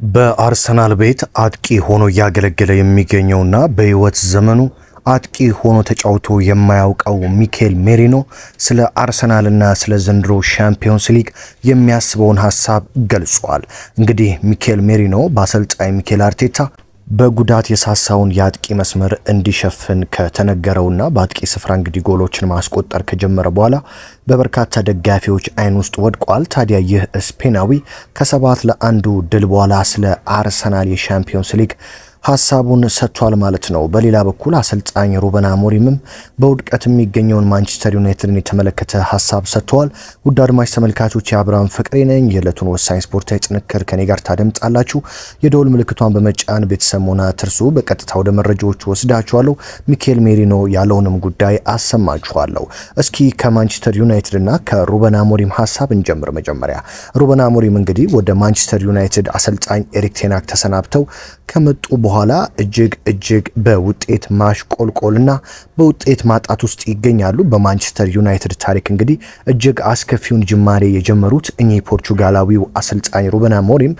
በአርሰናል ቤት አጥቂ ሆኖ እያገለገለ የሚገኘውና በህይወት ዘመኑ አጥቂ ሆኖ ተጫውቶ የማያውቀው ሚኬል ሜሪኖ ስለ አርሰናልና ስለ ዘንድሮ ሻምፒዮንስ ሊግ የሚያስበውን ሀሳብ ገልጿል። እንግዲህ ሚኬል ሜሪኖ በአሰልጣኝ ሚኬል አርቴታ በጉዳት የሳሳውን የአጥቂ መስመር እንዲሸፍን ከተነገረውና በአጥቂ ስፍራ እንግዲህ ጎሎችን ማስቆጠር ከጀመረ በኋላ በበርካታ ደጋፊዎች አይን ውስጥ ወድቋል። ታዲያ ይህ ስፔናዊ ከ7-1 ድል በኋላ ስለ አርሰናል የሻምፒዮንስ ሊግ ሀሳቡን ሰጥቷል ማለት ነው። በሌላ በኩል አሰልጣኝ ሩበን አሞሪምም በውድቀት የሚገኘውን ማንቸስተር ዩናይትድን የተመለከተ ሀሳብ ሰጥተዋል። ውድ አድማጭ ተመልካቾች የአብርሃም ፍቅሬ ነኝ። የዕለቱን ወሳኝ ስፖርታዊ ጥንክር ከኔ ጋር ታደምጣላችሁ። የደወል ምልክቷን በመጫን ቤተሰብ መሆን አትርሱ። በቀጥታ ወደ መረጃዎቹ ወስዳችኋለሁ። ሚኬል ሜሪኖ ያለውንም ጉዳይ አሰማችኋለሁ። እስኪ ከማንቸስተር ዩናይትድ እና ከሩበን አሞሪም ሀሳብ እንጀምር። መጀመሪያ ሩበን አሞሪም እንግዲህ ወደ ማንቸስተር ዩናይትድ አሰልጣኝ ኤሪክ ቴን ሃግ ተሰናብተው ከመጡ በኋላ እጅግ በውጤት ማሽቆልቆልና በውጤት ማጣት ውስጥ ይገኛሉ። በማንቸስተር ዩናይትድ ታሪክ እንግዲህ እጅግ አስከፊውን ጅማሬ የጀመሩት እኚህ ፖርቹጋላዊው አሰልጣኝ ሩበን አሞሪም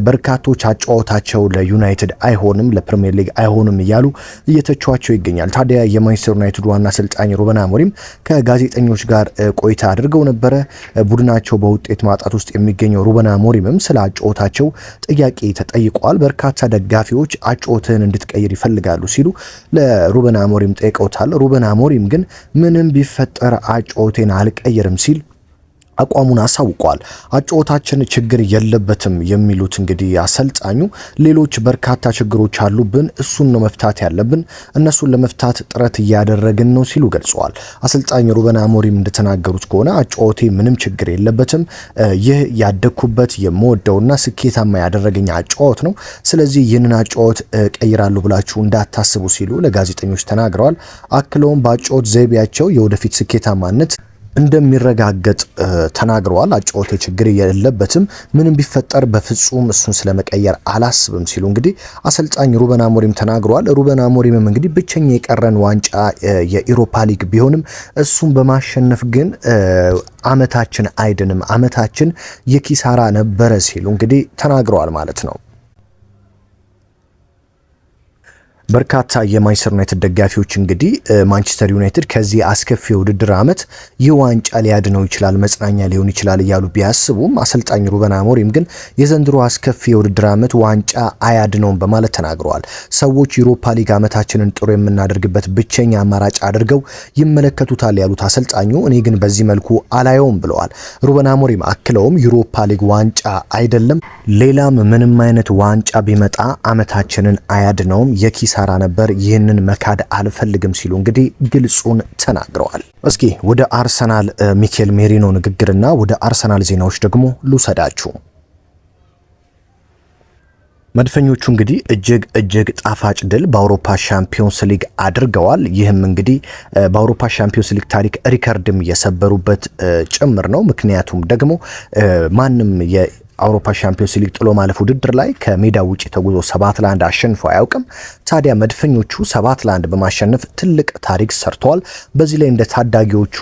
በርካቶች አጫዋታቸው ለዩናይትድ አይሆንም፣ ለፕሪሚየር ሊግ አይሆንም እያሉ እየተቿቸው ይገኛል። ታዲያ የማንቸስተር ዩናይትድ ዋና አሰልጣኝ ሩበን አሞሪም ከጋዜጠኞች ጋር ቆይታ አድርገው ነበረ። ቡድናቸው በውጤት ማጣት ውስጥ የሚገኘው ሩበን አሞሪምም ስለ አጫዋታቸው ጥያቄ ተጠይቋል። በርካታ ደጋፊዎች አጫዋትህን እንድትቀይር ይፈልጋሉ ሲሉ ለሩበን አሞሪም ጠይቀውታል። ሩበን አሞሪም ግን ምንም ቢፈጠር አጫዋቴን አልቀይርም ሲል አቋሙን አሳውቋል። አጫዋታችን ችግር የለበትም የሚሉት እንግዲህ አሰልጣኙ ሌሎች በርካታ ችግሮች አሉብን፣ እሱን ነው መፍታት ያለብን፣ እነሱን ለመፍታት ጥረት እያደረግን ነው ሲሉ ገልጸዋል። አሰልጣኝ ሩበን አሞሪም እንደተናገሩት ከሆነ አጫዋቴ ምንም ችግር የለበትም፣ ይህ ያደግኩበት የምወደውና ስኬታማ ያደረገኝ አጫዋት ነው፣ ስለዚህ ይህንን አጫዋት ቀይራለሁ ብላችሁ እንዳታስቡ ሲሉ ለጋዜጠኞች ተናግረዋል። አክለውም በአጫዋት ዘይቤያቸው የወደፊት ስኬታማነት እንደሚረጋገጥ ተናግረዋል። አጫዋቴ ችግር የለበትም፣ ምንም ቢፈጠር በፍጹም እሱን ስለመቀየር አላስብም ሲሉ እንግዲህ አሰልጣኝ ሩበን አሞሪም ተናግረዋል። ሩበን አሞሪምም እንግዲህ ብቸኛ የቀረን ዋንጫ የኢሮፓ ሊግ ቢሆንም እሱን በማሸነፍ ግን አመታችን አይድንም፣ አመታችን የኪሳራ ነበረ ሲሉ እንግዲህ ተናግረዋል ማለት ነው። በርካታ የማንቸስተር ዩናይትድ ደጋፊዎች እንግዲህ ማንቸስተር ዩናይትድ ከዚህ አስከፊ የውድድር ዓመት ይህ ዋንጫ ሊያድነው ይችላል፣ መጽናኛ ሊሆን ይችላል እያሉ ቢያስቡም አሰልጣኝ ሩበን አሞሪም ግን የዘንድሮ አስከፊ የውድድር ዓመት ዋንጫ አያድነውም በማለት ተናግረዋል። ሰዎች ዩሮፓ ሊግ ዓመታችንን ጥሩ የምናደርግበት ብቸኛ አማራጭ አድርገው ይመለከቱታል ያሉት አሰልጣኙ እኔ ግን በዚህ መልኩ አላየውም ብለዋል። ሩበን አሞሪም አክለውም ዩሮፓ ሊግ ዋንጫ አይደለም፣ ሌላም ምንም አይነት ዋንጫ ቢመጣ ዓመታችንን አያድነውም፣ የኪሳራ ነበር፣ ይህንን መካድ አልፈልግም ሲሉ እንግዲህ ግልጹን ተናግረዋል። እስኪ ወደ አርሰናል ሚኬል ሜሪኖ ንግግርና ወደ አርሰናል ዜናዎች ደግሞ ልውሰዳችሁ። መድፈኞቹ እንግዲህ እጅግ ጣፋጭ ድል በአውሮፓ ሻምፒዮንስ ሊግ አድርገዋል። ይህም እንግዲህ በአውሮፓ ሻምፒዮንስ ሊግ ታሪክ ሪከርድም የሰበሩበት ጭምር ነው። ምክንያቱም ደግሞ ማንም የአውሮፓ ሻምፒዮንስ ሊግ ጥሎ ማለፍ ውድድር ላይ ከሜዳ ውጪ ተጉዞ 7-1 አሸንፎ አያውቅም። ታዲያ መድፈኞቹ 7-1 በማሸነፍ ትልቅ ታሪክ ሰርተዋል። በዚህ ላይ እንደ ታዳጊዎቹ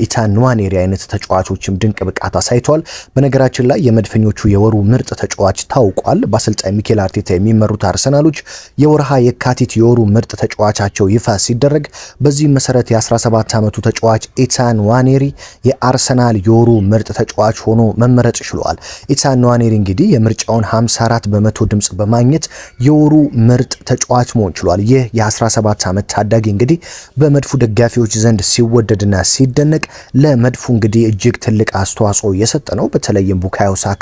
ኢታን ንዋኔሪ አይነት ተጫዋቾችም ድንቅ ብቃት አሳይተዋል። በነገራችን ላይ የመድፈኞቹ የወሩ ምርጥ ተጫዋች ታውቋል። በአሰልጣኝ ሚኬል አርቴታ የሚመሩት አርሰናሎች የወርሃ የካቲት የወሩ ምርጥ ተጫዋቻቸው ይፋ ሲደረግ በዚህ መሰረት የ17 ዓመቱ ተጫዋች ኢታን ንዋኔሪ የአርሰናል የወሩ ምርጥ ተጫዋች ሆኖ መመረጥ ችሏል። ኢታን ንዋኔሪ እንግዲህ የምርጫውን 54 በመቶ ድምጽ በማግኘት የወሩ ምርጥ ተጫዋች መሆን ችሏል። ይህ የ17 ዓመት ታዳጊ እንግዲህ በመድፉ ደጋፊዎች ዘንድ ሲወደድና ሲደነቅ ለመድፉ እንግዲህ እጅግ ትልቅ አስተዋጽኦ የሰጠ ነው። በተለይም ቡካዮ ሳካ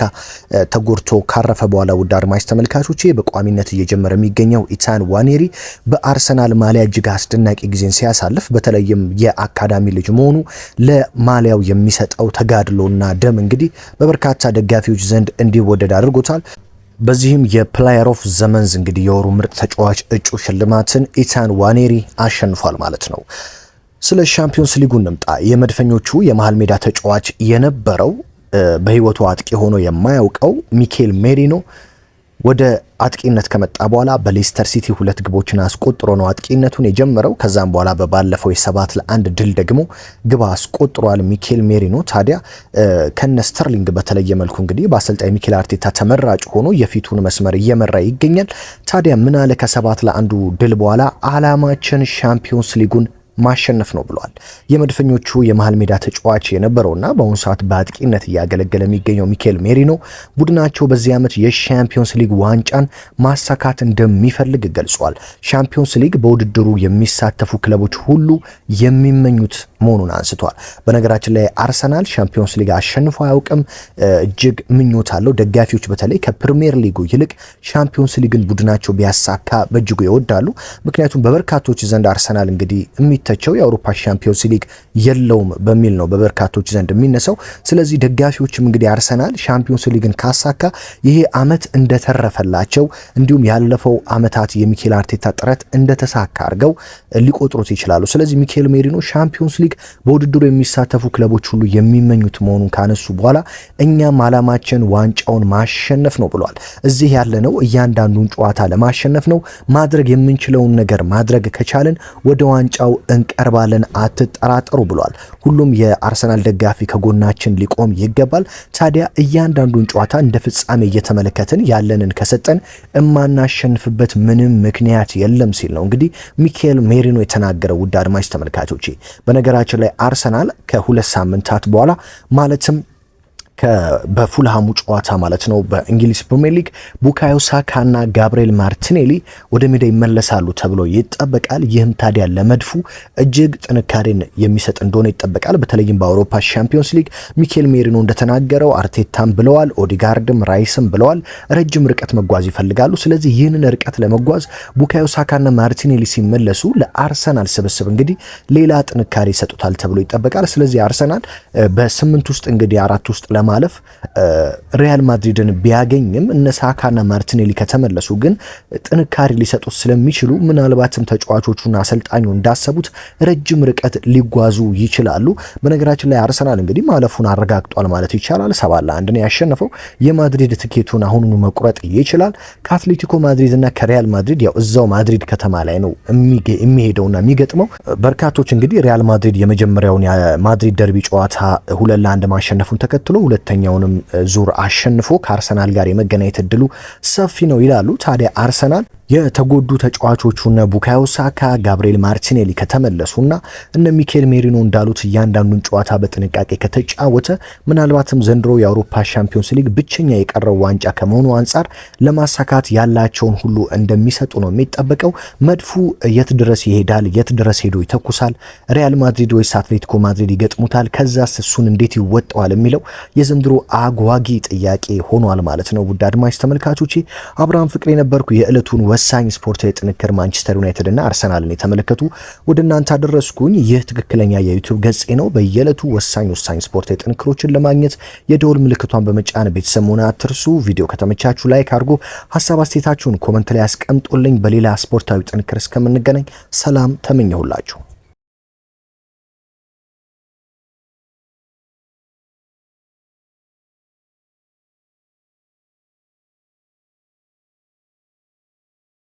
ተጎድቶ ካረፈ በኋላ ውድ አድማጭ ተመልካቾቼ በቋሚነት እየጀመረ የሚገኘው ኢታን ንዋኔሪ በአርሰናል ማሊያ እጅግ አስደናቂ ጊዜን ሲያሳልፍ በተለይም የአካዳሚ ልጅ መሆኑ ለማሊያው የሚሰጠው ተጋድሎና ደም እንግዲህ በበርካታ ደጋፊዎች ዘንድ እንዲወደድ አድርጎታል። በዚህም የፕሌየር ኦፍ ዘመንዝ እንግዲህ የወሩ ምርጥ ተጫዋች እጩ ሽልማትን ኢታን ንዋኔሪ አሸንፏል ማለት ነው። ስለ ሻምፒዮንስ ሊጉ እንምጣ። የመድፈኞቹ የመሃል ሜዳ ተጫዋች የነበረው በህይወቱ አጥቂ ሆኖ የማያውቀው ሚኬል ሜሪኖ ወደ አጥቂነት ከመጣ በኋላ በሌስተር ሲቲ 2 ግቦችን አስቆጥሮ ነው አጥቂነቱን የጀመረው። ከዛም በኋላ በባለፈው የ7-1 ድል ደግሞ ግብ አስቆጥሯል ሚኬል ሜሪኖ። ታዲያ ከነ ስተርሊንግ በተለየ መልኩ እንግዲህ በአሰልጣኝ ሚኬል አርቴታ ተመራጭ ሆኖ የፊቱን መስመር እየመራ ይገኛል። ታዲያ ምን አለ ከ7-1 ድል በኋላ አላማችን ሻምፒዮንስ ሊጉን ማሸነፍ ነው ብሏል። የመድፈኞቹ የመሃል ሜዳ ተጫዋች የነበረውና በአሁኑ ሰዓት በአጥቂነት እያገለገለ የሚገኘው ሚኬል ሜሪኖ ቡድናቸው በዚህ ዓመት የሻምፒዮንስ ሊግ ዋንጫን ማሳካት እንደሚፈልግ ገልጿል። ሻምፒዮንስ ሊግ በውድድሩ የሚሳተፉ ክለቦች ሁሉ የሚመኙት መሆኑን አንስቷል። በነገራችን ላይ አርሰናል ሻምፒዮንስ ሊግ አሸንፎ አያውቅም። እጅግ ምኞት አለው። ደጋፊዎች በተለይ ከፕሪሚየር ሊጉ ይልቅ ሻምፒዮንስ ሊግን ቡድናቸው ቢያሳካ በእጅጉ ይወዳሉ። ምክንያቱም በበርካቶች ዘንድ አርሰናል እንግዲህ የሚተቸው የአውሮፓ ሻምፒዮንስ ሊግ የለውም በሚል ነው በበርካቶች ዘንድ የሚነሳው። ስለዚህ ደጋፊዎችም እንግዲህ አርሰናል ሻምፒዮንስ ሊግን ካሳካ ይሄ ዓመት እንደተረፈላቸው እንዲሁም ያለፈው ዓመታት የሚኬል አርቴታ ጥረት እንደተሳካ አድርገው ሊቆጥሩት ይችላሉ። ስለዚህ ሚኬል ሜሪኖ ሻምፒዮንስ ሊግ በውድድሩ የሚሳተፉ ክለቦች ሁሉ የሚመኙት መሆኑን ካነሱ በኋላ እኛም ዓላማችን ዋንጫውን ማሸነፍ ነው ብሏል። እዚህ ያለነው እያንዳንዱን ጨዋታ ለማሸነፍ ነው። ማድረግ የምንችለውን ነገር ማድረግ ከቻልን ወደ ዋንጫው እንቀርባለን፣ አትጠራጠሩ ብሏል። ሁሉም የአርሰናል ደጋፊ ከጎናችን ሊቆም ይገባል። ታዲያ እያንዳንዱን ጨዋታ እንደ ፍጻሜ እየተመለከትን ያለንን ከሰጠን እማናሸንፍበት ምንም ምክንያት የለም ሲል ነው እንግዲህ ሚኬል ሜሪኖ የተናገረው። ውድ አድማጭ ተመልካቾቼ በነገራችን ላይ አርሰናል ከ2 ሳምንታት በኋላ ማለትም በፉልሃሙ ጨዋታ ማለት ነው በእንግሊዝ ፕሪሚየር ሊግ ቡካዮ ሳካ እና ጋብሪኤል ማርቲኔሊ ወደ ሜዳ ይመለሳሉ ተብሎ ይጠበቃል። ይህም ታዲያ ለመድፉ እጅግ ጥንካሬን የሚሰጥ እንደሆነ ይጠበቃል። በተለይም በአውሮፓ ሻምፒዮንስ ሊግ ሚኬል ሜሪኖ እንደተናገረው አርቴታም ብለዋል፣ ኦዲጋርድም ራይስም ብለዋል፣ ረጅም ርቀት መጓዝ ይፈልጋሉ። ስለዚህ ይህንን ርቀት ለመጓዝ ቡካዮ ሳካና ማርቲኔሊ ሲመለሱ ለአርሰናል ስብስብ እንግዲህ ሌላ ጥንካሬ ይሰጡታል ተብሎ ይጠበቃል። ስለዚህ አርሰናል በ8 ውስጥ እንግዲህ 4 ውስጥ ማለፍ ሪያል ማድሪድን ቢያገኝም እነ ሳካና ማርቲኔሊ ከተመለሱ ግን ጥንካሬ ሊሰጡት ስለሚችሉ ምናልባትም ተጫዋቾቹና አሰልጣኙ እንዳሰቡት ረጅም ርቀት ሊጓዙ ይችላሉ። በነገራችን ላይ አርሰናል እንግዲህ ማለፉን አረጋግጧል ማለት ይቻላል። 7-1 ነው ያሸነፈው። የማድሪድ ትኬቱን አሁኑኑ መቁረጥ ይችላል። ከአትሌቲኮ ማድሪድ እና ከሪያል ማድሪድ ያው እዛው ማድሪድ ከተማ ላይ ነው የሚሄደውና የሚገጥመው። በርካቶች እንግዲህ ሪያል ማድሪድ የመጀመሪያውን የማድሪድ ደርቢ ጨዋታ 2-1 ማሸነፉን ተከትሎ ሁለተኛውንም ዙር አሸንፎ ከአርሰናል ጋር የመገናኘት እድሉ ሰፊ ነው ይላሉ። ታዲያ አርሰናል የተጎዱ ተጫዋቾቹና ቡካዮ ሳካ፣ ጋብሪኤል ማርቲኔሊ ከተመለሱና እነ ሚኬል ሜሪኖ እንዳሉት እያንዳንዱን ጨዋታ በጥንቃቄ ከተጫወተ ምናልባትም ዘንድሮ የአውሮፓ ሻምፒዮንስ ሊግ ብቸኛ የቀረው ዋንጫ ከመሆኑ አንጻር ለማሳካት ያላቸውን ሁሉ እንደሚሰጡ ነው የሚጠበቀው። መድፉ የት ድረስ ይሄዳል? የት ድረስ ሄዶ ይተኩሳል? ሪያል ማድሪድ ወይስ አትሌቲኮ ማድሪድ ይገጥሙታል? ከዛስ እሱን እንዴት ይወጣዋል የሚለው የዘንድሮ አጓጊ ጥያቄ ሆኗል ማለት ነው። ውድ አድማጭ ተመልካቾቼ አብርሃም ፍቅሬ ነበርኩ። የዕለቱን ወሳኝ ስፖርታዊ ጥንቅር ማንቸስተር ዩናይትድ እና አርሰናልን የተመለከቱ ወደ እናንተ አደረስኩኝ። ይህ ትክክለኛ የዩቲዩብ ገጼ ነው። በየዕለቱ ወሳኝ ስፖርታዊ ጥንቅሮችን ለማግኘት የደወል ምልክቷን በመጫን ቤተሰብ መሆን አትርሱ። ቪዲዮ ከተመቻችሁ ላይክ አድርጎ ሀሳብ አስተያየታችሁን ኮመንት ላይ አስቀምጡልኝ። በሌላ ስፖርታዊ ጥንቅር እስከምንገናኝ ሰላም ተመኘሁላችሁ።